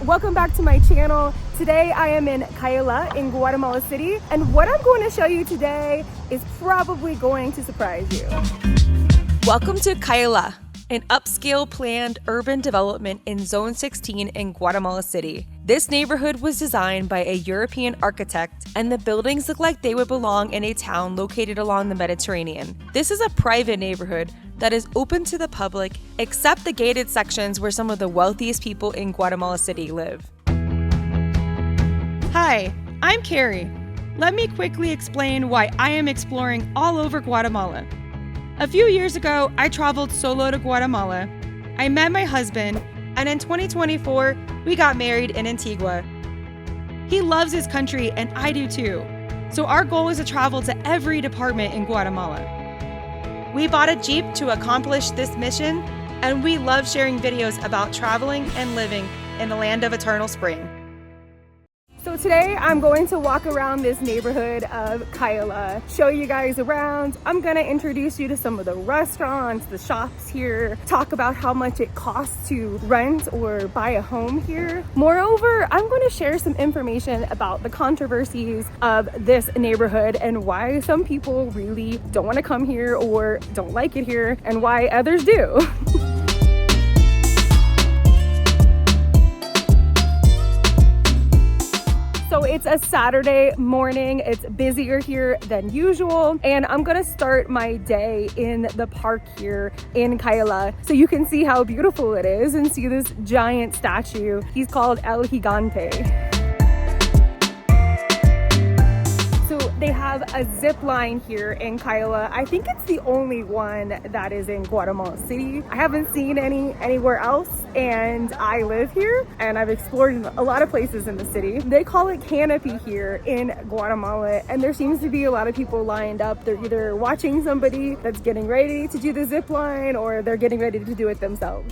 welcome back to my channel. Today I am in Cayalá in Guatemala City, and what I'm going to show you today is probably going to surprise you. Welcome to Cayalá, an upscale planned urban development in Zone 16 in Guatemala City. This neighborhood was designed by a European architect, and the buildings look like they would belong in a town located along the Mediterranean. This is a private neighborhood that is open to the public, except the gated sections where some of the wealthiest people in Guatemala City live. Hi, I'm Carrie. Let me quickly explain why I am exploring all over Guatemala. A few years ago, I traveled solo to Guatemala. I met my husband, and in 2024, we got married in Antigua. He loves his country, and I do too. So our goal is to travel to every department in Guatemala. We bought a Jeep to accomplish this mission, and we love sharing videos about traveling and living in the land of eternal spring. So today I'm going to walk around this neighborhood of Cayalá, show you guys around. I'm gonna introduce you to some of the restaurants, the shops here, talk about how much it costs to rent or buy a home here. Moreover, I'm going to share some information about the controversies of this neighborhood and why some people really don't want to come here or don't like it here and why others do. So it's a Saturday morning, it's busier here than usual, and I'm gonna start my day in the park here in Cayalá so you can see how beautiful it is and see this giant statue. He's called El Gigante. They have a zip line here in Cayalá. I think it's the only one that is in Guatemala City. I haven't seen anywhere else, and I live here and I've explored a lot of places in the city. They call it canopy here in Guatemala, and there seems to be a lot of people lined up. They're either watching somebody that's getting ready to do the zip line or they're getting ready to do it themselves.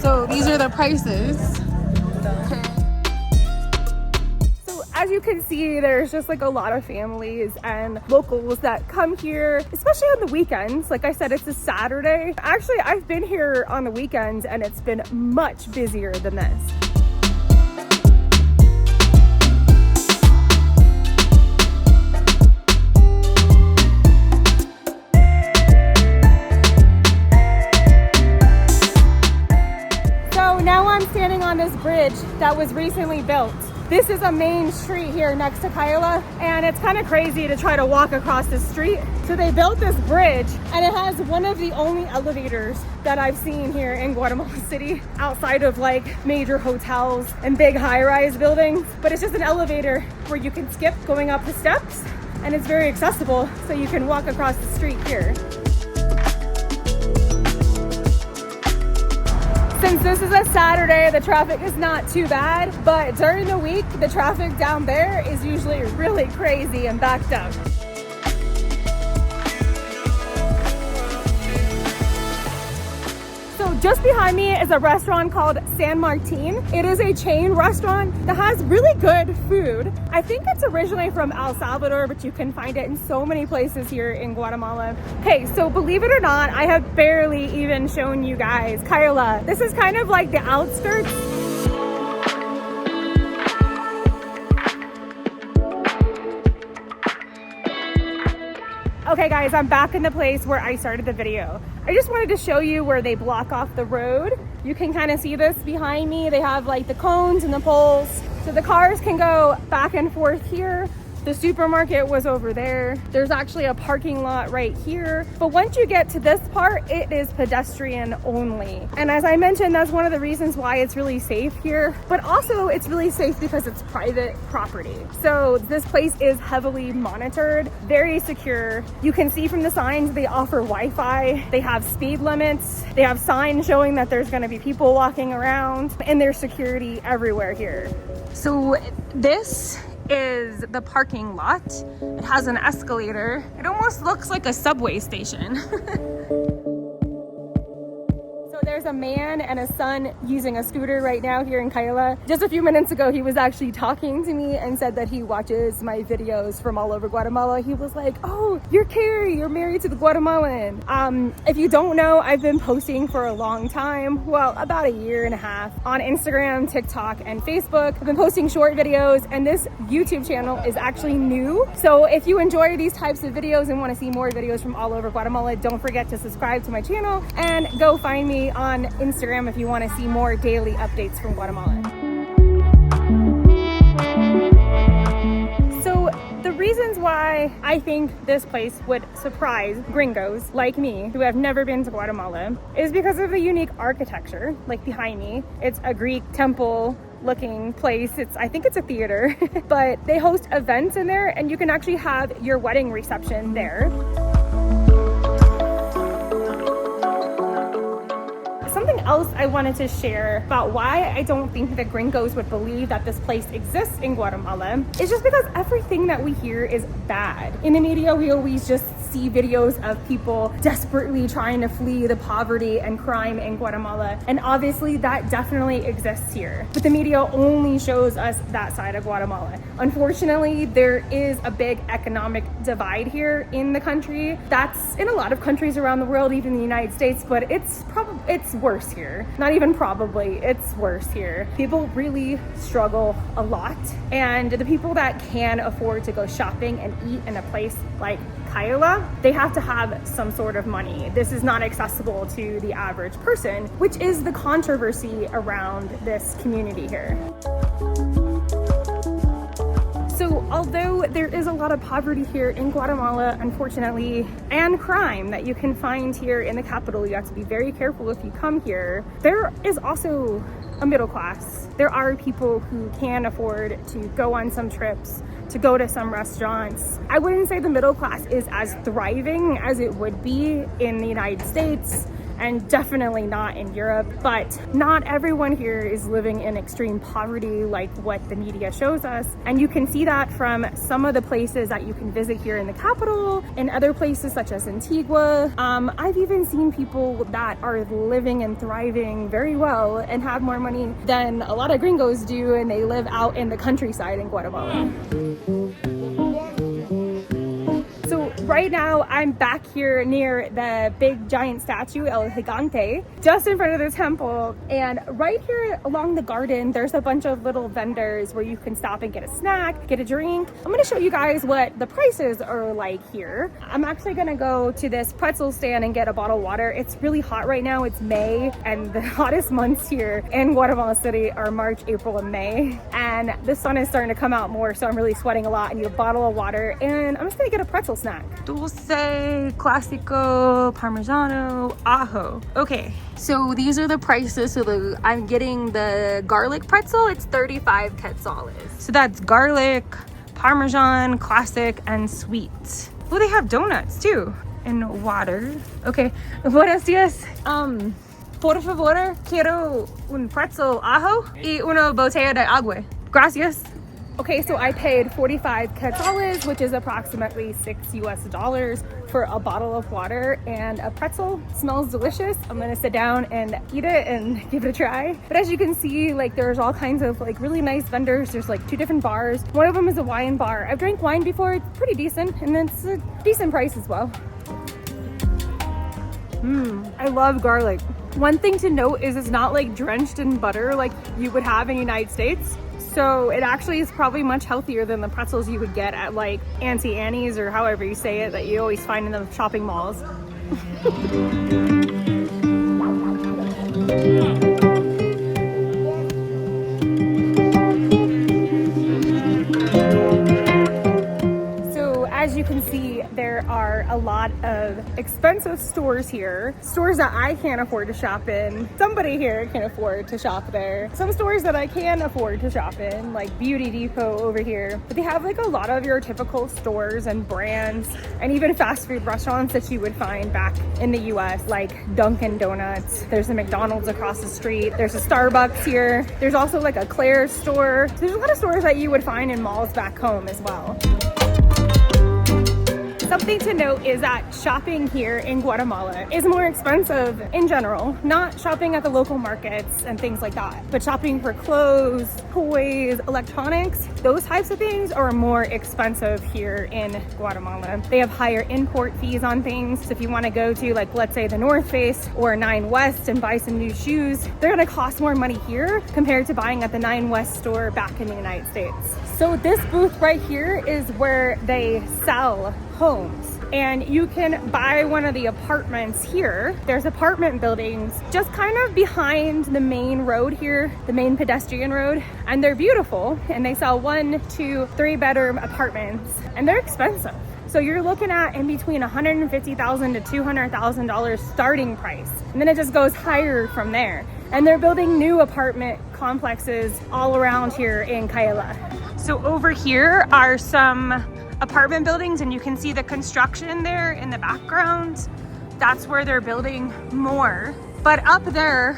So these are the prices. Okay. So as you can see, there's just like a lot of families and locals that come here, especially on the weekends. Like I said, it's a Saturday. Actually, I've been here on the weekends and it's been much busier than this. Now I'm standing on this bridge that was recently built. This is a main street here next to Cayalá, and it's kind of crazy to try to walk across the street. So they built this bridge, and it has one of the only elevators that I've seen here in Guatemala City outside of like major hotels and big high-rise buildings. But it's just an elevator where you can skip going up the steps, and it's very accessible, so you can walk across the street here. Since this is a Saturday, the traffic is not too bad, but during the week, the traffic down there is usually really crazy and backed up. So just behind me is a restaurant called San Martin. It is a chain restaurant that has really good food. I think it's originally from El Salvador, but you can find it in so many places here in Guatemala. Okay, so believe it or not, I have barely even shown you guys Cayalá. This is kind of like the outskirts. Okay guys, I'm back in the place where I started the video. I just wanted to show you where they block off the road. You can kind of see this behind me. They have like the cones and the poles. So the cars can go back and forth here. The supermarket was over there. There's actually a parking lot right here. But once you get to this part, it is pedestrian only. And as I mentioned, that's one of the reasons why it's really safe here. But also it's really safe because it's private property. So this place is heavily monitored, very secure. You can see from the signs they offer Wi-Fi. They have speed limits. They have signs showing that there's going to be people walking around, and there's security everywhere here. So this is the parking lot. It has an escalator. It almost looks like a subway station. So there's there's a man and a son using a scooter right now here in Cayalá. Just a few minutes ago, he was actually talking to me and said that he watches my videos from all over Guatemala. He was like, oh, you're Carrie, you're married to the Guatemalan. If you don't know, I've been posting for a long time, well, about a year and a half on Instagram, TikTok, and Facebook. I've been posting short videos, and this YouTube channel is actually new. So if you enjoy these types of videos and want to see more videos from all over Guatemala, don't forget to subscribe to my channel and go find me on Instagram if you want to see more daily updates from Guatemala. So the reasons why I think this place would surprise gringos like me who have never been to Guatemala is because of the unique architecture. Like behind me, it's a Greek temple looking place. I think it's a theater, but they host events in there and you can actually have your wedding reception there. Something else I wanted to share about why I don't think that gringos would believe that this place exists in Guatemala is just because everything that we hear is bad. In the media, we always just see videos of people desperately trying to flee the poverty and crime in Guatemala. And obviously that definitely exists here. But the media only shows us that side of Guatemala. Unfortunately, there is a big economic divide here in the country. That's in a lot of countries around the world, even the United States, but it's worse here. Not even probably, it's worse here. People really struggle a lot. And the people that can afford to go shopping and eat in a place like Cayalá, they have to have some sort of money. This is not accessible to the average person, which is the controversy around this community here. So although there is a lot of poverty here in Guatemala, unfortunately, and crime that you can find here in the capital, you have to be very careful if you come here. There is also a middle class. There are people who can afford to go on some trips, to go to some restaurants. I wouldn't say the middle class is as thriving as it would be in the United States, and definitely not in Europe, but not everyone here is living in extreme poverty like what the media shows us. And you can see that from some of the places that you can visit here in the capital and other places such as Antigua. I've even seen people that are living and thriving very well and have more money than a lot of gringos do, and they live out in the countryside in Guatemala. So right now I'm back here near the big giant statue, El Gigante, just in front of the temple. And right here along the garden, there's a bunch of little vendors where you can stop and get a snack, get a drink. I'm gonna show you guys what the prices are like here. I'm actually gonna go to this pretzel stand and get a bottle of water. It's really hot right now, it's May, and the hottest months here in Guatemala City are March, April, and May. And the sun is starting to come out more, so I'm really sweating a lot. I need a bottle of water, and I'm just gonna get a pretzel snack. Dulce, Classico, Parmigiano, Ajo. Okay, so these are the prices. So I'm getting the garlic pretzel. It's 35 quetzales. So that's garlic, Parmesan, classic, and sweet. Oh, they have donuts too, and water. Okay, buenos dias. Por favor, quiero un pretzel ajo y una botella de agua. Gracias. Okay, so I paid 45 quetzales, which is approximately $6 for a bottle of water and a pretzel. Smells delicious. I'm gonna sit down and eat it and give it a try. But as you can see, like there's all kinds of like really nice vendors. There's like 2 different bars. One of them is a wine bar. I've drank wine before, it's pretty decent, and it's a decent price as well. I love garlic. One thing to note is it's not like drenched in butter like you would have in the United States. So it actually is probably much healthier than the pretzels you would get at like Auntie Annie's or however you say it that you always find in the shopping malls. So as you can see, there are a lot of expensive stores here. Stores that I can't afford to shop in. Somebody here can afford to shop there. Some stores that I can afford to shop in, like Beauty Depot over here. But they have like a lot of your typical stores and brands and even fast food restaurants that you would find back in the US, like Dunkin' Donuts. There's a McDonald's across the street. There's a Starbucks here. There's also like a Claire's store. There's a lot of stores that you would find in malls back home as well. Something to note is that shopping here in Guatemala is more expensive in general, not shopping at the local markets and things like that, but shopping for clothes, toys, electronics, those types of things are more expensive here in Guatemala. They have higher import fees on things. So if you want to go to, like, let's say the North Face or 9 West and buy some new shoes, they're going to cost more money here compared to buying at the 9 West store back in the United States. So this booth right here is where they sell homes, and you can buy one of the apartments here. There's apartment buildings just kind of behind the main road here, the main pedestrian road, and they're beautiful, and they sell 1, 2, 3 bedroom apartments, and they're expensive. So you're looking at in between $150,000 to $200,000 starting price, and then it just goes higher from there. And they're building new apartment complexes all around here in Cayalá. So over here are some apartment buildings, and you can see the construction there in the background. That's where they're building more. But up there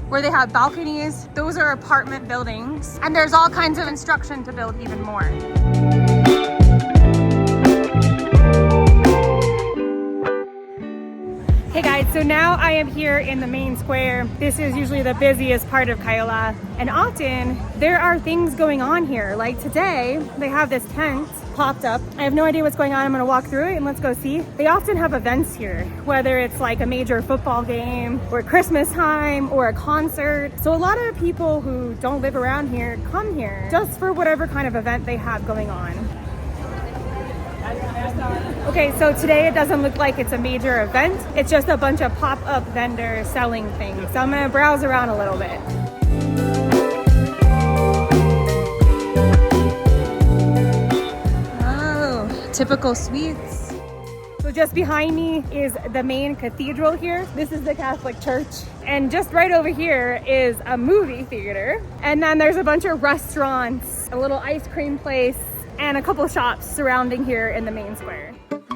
where they have balconies, those are apartment buildings, and there's all kinds of construction to build even more. Hey guys, so now I am here in the main square. This is usually the busiest part of Cayalá, and often there are things going on here. Like today, they have this tent popped up. I have no idea what's going on. I'm gonna walk through it and let's go see. They often have events here, whether it's like a major football game or Christmas time or a concert. So a lot of people who don't live around here come here just for whatever kind of event they have going on. Okay, so today it doesn't look like it's a major event. It's just a bunch of pop-up vendors selling things. So I'm gonna browse around a little bit. Oh, typical sweets. So just behind me is the main cathedral here. This is the Catholic Church. And just right over here is a movie theater. And then there's a bunch of restaurants, a little ice cream place, and a couple shops surrounding here in the main square.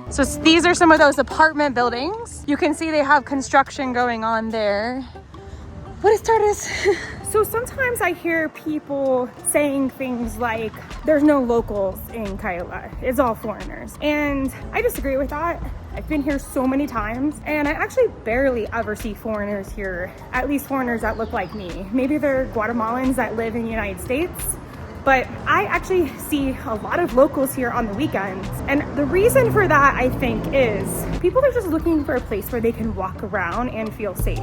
So these are some of those apartment buildings. You can see they have construction going on there. Buenas tardes. So sometimes I hear people saying things like, there's no locals in Cayalá, it's all foreigners. And I disagree with that. I've been here so many times, and I actually barely ever see foreigners here, at least foreigners that look like me. Maybe they're Guatemalans that live in the United States, but I actually see a lot of locals here on the weekends. And the reason for that, I think, is people are just looking for a place where they can walk around and feel safe.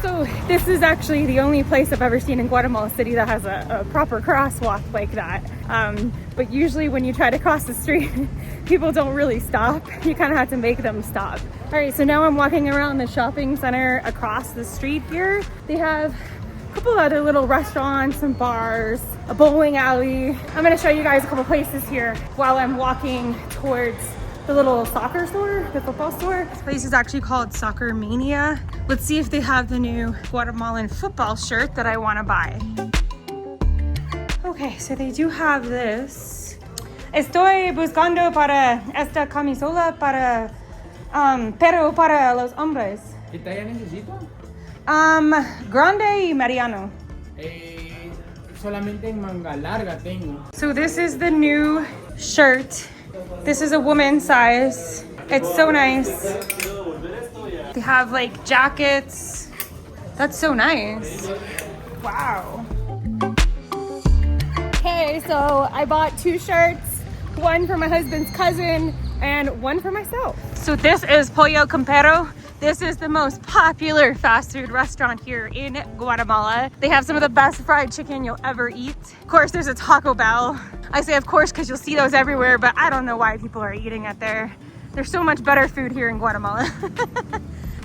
So this is actually the only place I've ever seen in Guatemala City that has a proper crosswalk like that. But usually when you try to cross the street, people don't really stop. You kind of have to make them stop. All right, so now I'm walking around the shopping center across the street here. They have a couple other little restaurants and bars, a bowling alley. I'm gonna show you guys a couple places here while I'm walking towards the little soccer store, the football store. This place is actually called Soccer Mania. Let's see if they have the new Guatemalan football shirt that I wanna buy. Okay, so they do have this. Estoy buscando para esta camisola para, pero para los hombres. ¿Qué talla necesito? Grande y mediano. Solamente en manga larga tengo. So this is the new shirt. This is a woman's size. It's so nice. They have like jackets. That's so nice. Wow. Okay, so I bought 2 shirts, one for my husband's cousin and one for myself. So this is Pollo Campero. This is the most popular fast food restaurant here in Guatemala. They have some of the best fried chicken you'll ever eat. Of course, there's a Taco Bell. I say of course because you'll see those everywhere, but I don't know why people are eating it there. There's so much better food here in Guatemala.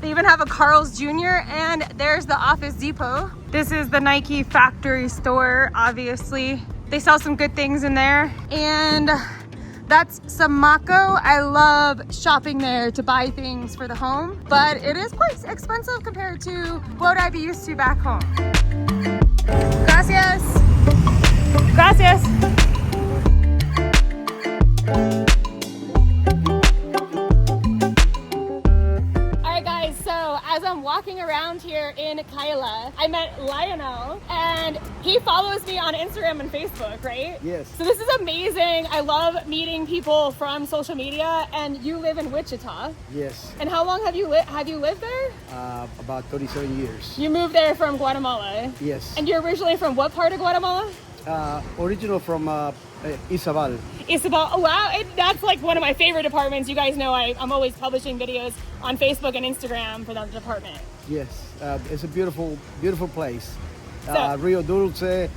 They even have a Carl's Jr. and there's the Office Depot. This is the Nike factory store, obviously. They sell some good things in there. And that's Samaco. I love shopping there to buy things for the home, but it is quite expensive compared to what I'd be used to back home. Gracias. Gracias. All right, guys, so as I'm walking around here in Cayalá, I met Lionel, and he follows me on Instagram and Facebook, right? Yes. So this is amazing. I love meeting people from social media, and you live in Wichita. Yes. And how long have you lived there? About 37 years. You moved there from Guatemala. Yes. And you're originally from what part of Guatemala? Original from Izabal. Isabel. Oh wow, that's like one of my favorite departments. You guys know I'm always publishing videos on Facebook and Instagram for that department. Yes. It's a beautiful, beautiful place. So- Rio Dulce,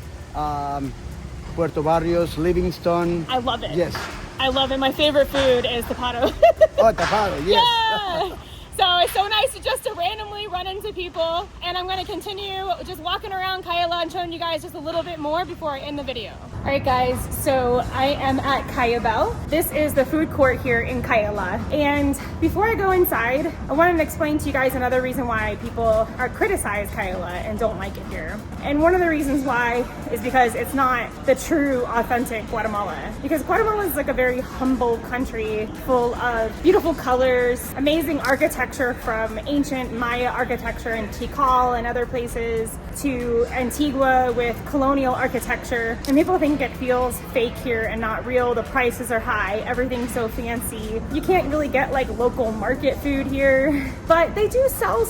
Puerto Barrios, Livingston. I love it. Yes. I love it. My favorite food is tapado. Oh, Tapado, yes. Yeah. So it's so nice to randomly run into people, and I'm going to continue just walking around Cayalá and showing you guys just a little bit more before I end the video. All right, guys, so I am at Cayabel. This is the food court here in Cayalá, and before I go inside, I wanted to explain to you guys another reason why people criticize Cayalá and don't like it here. And one of the reasons why is because it's not the true, authentic Guatemala. Because Guatemala is like a very humble country full of beautiful colors, amazing architecture from ancient Maya architecture in Tikal and other places to Antigua with colonial architecture. And people think it feels fake here and not real. The prices are high, everything's so fancy. You can't really get like local market food here, but they do sell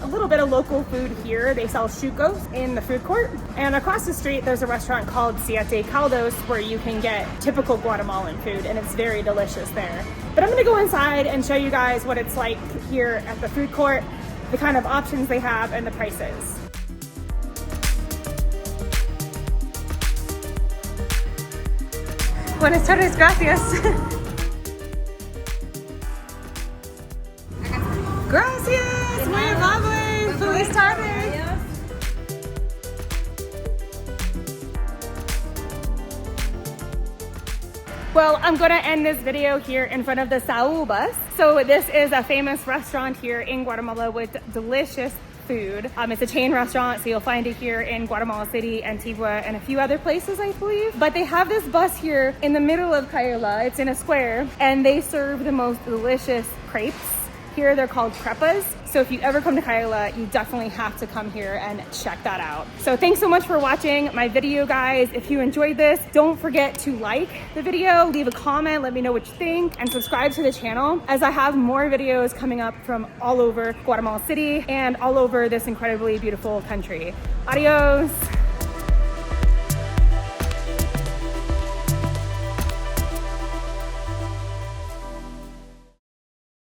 a little bit of local food here. They sell chucos in the food court. And across the street, there's a restaurant called Siete Caldos where you can get typical Guatemalan food, and it's very delicious there. But I'm gonna go inside and show you guys what it's like here at the food court, the kind of options they have, and the prices. Buenas tardes, gracias. Gracias, muy amable. Feliz tarde. Well, I'm gonna end this video here in front of the Saúl bus. So this is a famous restaurant here in Guatemala with delicious food. It's a chain restaurant, so you'll find it here in Guatemala City, Antigua, and a few other places, I believe. But they have this bus here in the middle of Cayalá. It's in a square, and they serve the most delicious crepes. Here they're called crepas. So if you ever come to Cayalá, you definitely have to come here and check that out. So thanks so much for watching my video, guys. If you enjoyed this, don't forget to like the video, leave a comment, let me know what you think, and subscribe to the channel as I have more videos coming up from all over Guatemala City and all over this incredibly beautiful country. Adios.